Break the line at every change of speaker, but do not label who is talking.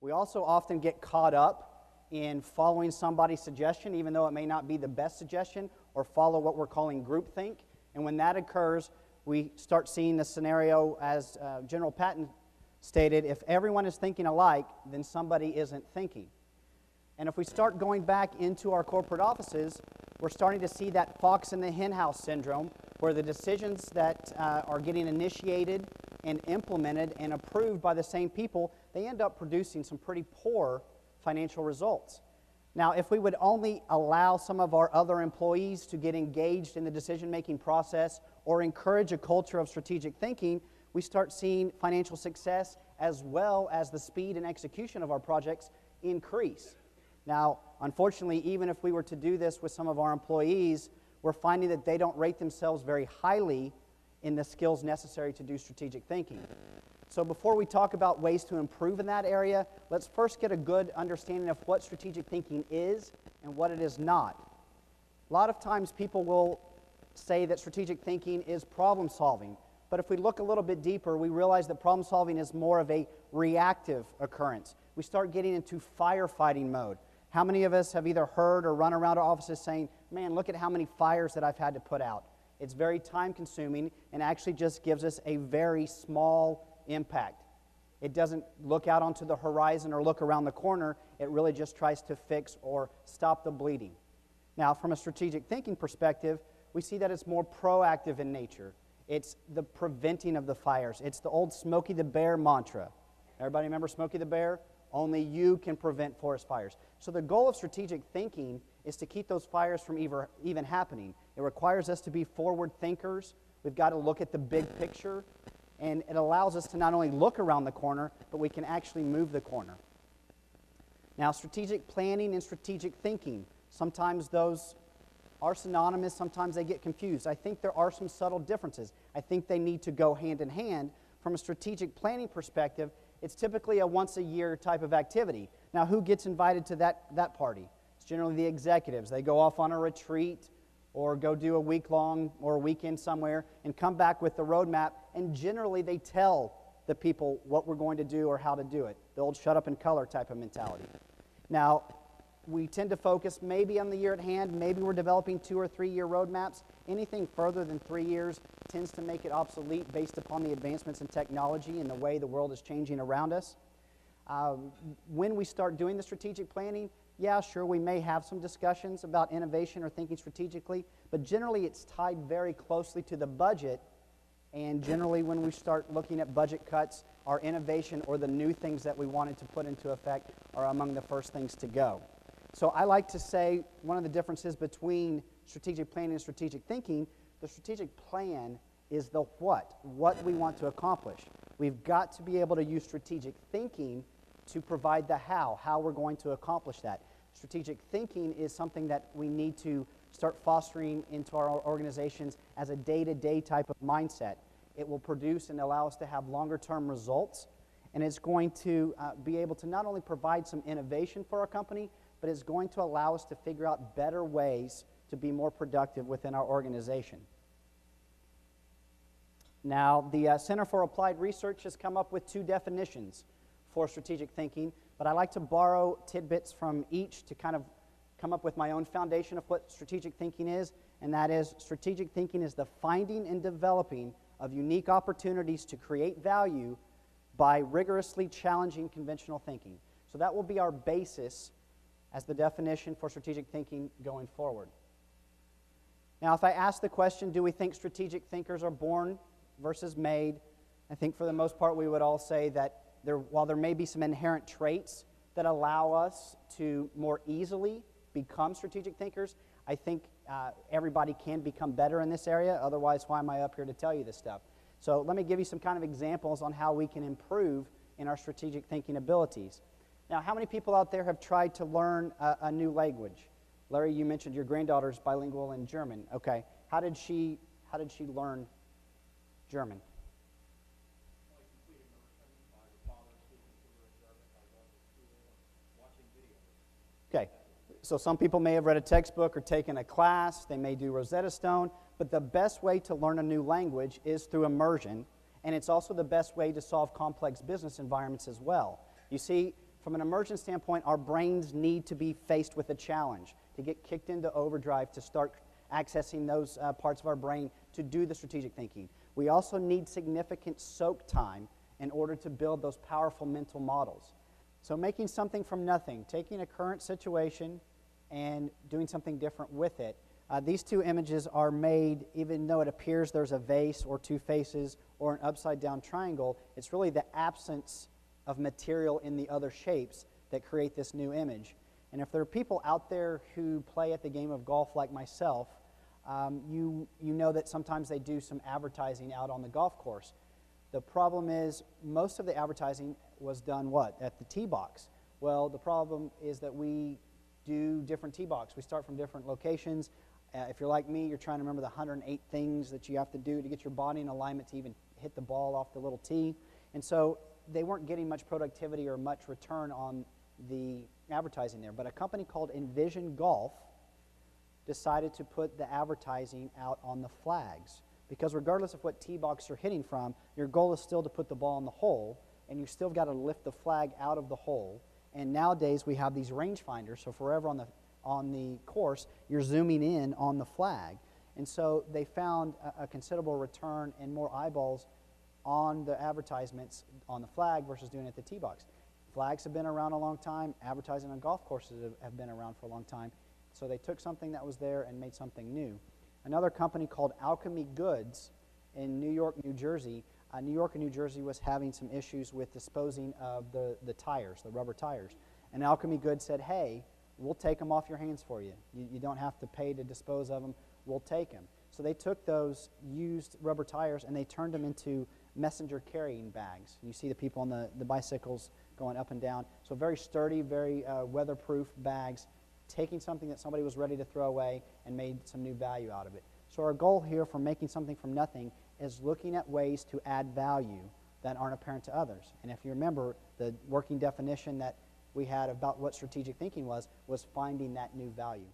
We also often get caught up in following somebody's suggestion, even though it may not be the best suggestion, or follow what we're calling groupthink. And when that occurs, we start seeing the scenario, as General Patton stated, if everyone is thinking alike, then somebody isn't thinking. And if we start going back into our corporate offices, we're starting to see that fox in the henhouse syndrome, where the decisions that are getting initiated and implemented and approved by the same people, they end up producing some pretty poor financial results. Now, if we would only allow some of our other employees to get engaged in the decision-making process or encourage a culture of strategic thinking, we start seeing financial success as well as the speed and execution of our projects increase. Now, unfortunately, even if we were to do this with some of our employees, we're finding that they don't rate themselves very highly in the skills necessary to do strategic thinking. So before we talk about ways to improve in that area, let's first get a good understanding of what strategic thinking is and what it is not. A lot of times people will say that strategic thinking is problem solving, but if we look a little bit deeper, we realize that problem solving is more of a reactive occurrence. We start getting into firefighting mode. How many of us have either heard or run around our offices saying, man, look at how many fires that I've had to put out? It's very time consuming and actually just gives us a very small impact. It doesn't look out onto the horizon or look around the corner. It really just tries to fix or stop the bleeding. Now, from a strategic thinking perspective, we see that it's more proactive in nature. It's the preventing of the fires. It's the old Smokey the Bear mantra. Everybody remember Smokey the Bear? Only you can prevent forest fires. So the goal of strategic thinking is to keep those fires from even happening. It requires us to be forward thinkers. We've got to look at the big picture. And it allows us to not only look around the corner, but we can actually move the corner. Now, strategic planning and strategic thinking, sometimes those are synonymous, sometimes they get confused. I think there are some subtle differences. I think they need to go hand in hand. From a strategic planning perspective, it's typically a once-a-year type of activity. Now, who gets invited to that party? It's generally the executives. They go off on a retreat or go do a week-long or a weekend somewhere and come back with the roadmap, and generally they tell the people what we're going to do or how to do it. The old shut up and color type of mentality. Now, we tend to focus maybe on the year at hand. Maybe we're developing 2 or 3 year roadmaps. Anything further than 3 years tends to make it obsolete based upon the advancements in technology and the way the world is changing around us. When we start doing the strategic planning, yeah, sure, we may have some discussions about innovation or thinking strategically, but generally it's tied very closely to the budget, and generally when we start looking at budget cuts, our innovation or the new things that we wanted to put into effect are among the first things to go. So I like to say one of the differences between strategic planning and strategic thinking, the strategic plan is the what we want to accomplish. We've got to be able to use strategic thinking to provide the how we're going to accomplish that. Strategic thinking is something that we need to start fostering into our organizations as a day-to-day type of mindset. It will produce and allow us to have longer-term results, and it's going to be able to not only provide some innovation for our company, but it's going to allow us to figure out better ways to be more productive within our organization. Now, the Center for Applied Research has come up with 2 definitions for strategic thinking, but I like to borrow tidbits from each to kind of come up with my own foundation of what strategic thinking is, and that is strategic thinking is the finding and developing of unique opportunities to create value by rigorously challenging conventional thinking. So that will be our basis as the definition for strategic thinking going forward. Now, if I ask the question, do we think strategic thinkers are born versus made, I think for the most part we would all say that while there may be some inherent traits that allow us to more easily become strategic thinkers, I think everybody can become better in this area. Otherwise, why am I up here to tell you this stuff? So let me give you some kind of examples on how we can improve in our strategic thinking abilities. Now, how many people out there have tried to learn a new language? Larry, you mentioned your granddaughter's bilingual in German. Okay. How did she learn German? Okay, so some people may have read a textbook or taken a class. They may do Rosetta Stone, but the best way to learn a new language is through immersion, and it's also the best way to solve complex business environments as well. You see, From an immersion standpoint, our brains need to be faced with a challenge, to get kicked into overdrive, to start accessing those parts of our brain to do the strategic thinking. We also need significant soak time in order to build those powerful mental models. So making something from nothing, taking a current situation and doing something different with it. These two images are made, even though it appears there's a vase or two faces or an upside-down triangle, it's really the absence of material in the other shapes that create this new image. And if there are people out there who play at the game of golf like myself, you know that sometimes they do some advertising out on the golf course. The problem is most of the advertising was done what? At the tee box. Well, the problem is that we do different tee box. We start from different locations. If you're like me, you're trying to remember the 108 things that you have to do to get your body in alignment to even hit the ball off the little tee. And so they weren't getting much productivity or much return on the advertising there. But a company called Envision Golf decided to put the advertising out on the flags. Because regardless of what tee box you're hitting from, your goal is still to put the ball in the hole, and you still got to lift the flag out of the hole. And nowadays we have these rangefinders, so forever on the course, you're zooming in on the flag. And so they found a considerable return and more eyeballs on the advertisements on the flag versus doing it at the tee box. Flags have been around a long time. Advertising on golf courses have been around for a long time. So they took something that was there and made something new. Another company called Alchemy Goods in New York, New Jersey. New York and New Jersey was having some issues with disposing of the tires, the rubber tires. And Alchemy Goods said, hey, we'll take them off your hands for you. You don't have to pay to dispose of them. We'll take them. So they took those used rubber tires and they turned them into messenger carrying bags. You see the people on the bicycles going up and down. So very sturdy, very weatherproof bags, taking something that somebody was ready to throw away and made some new value out of it. So our goal here for making something from nothing is looking at ways to add value that aren't apparent to others. And if you remember, the working definition that we had about what strategic thinking was finding that new value.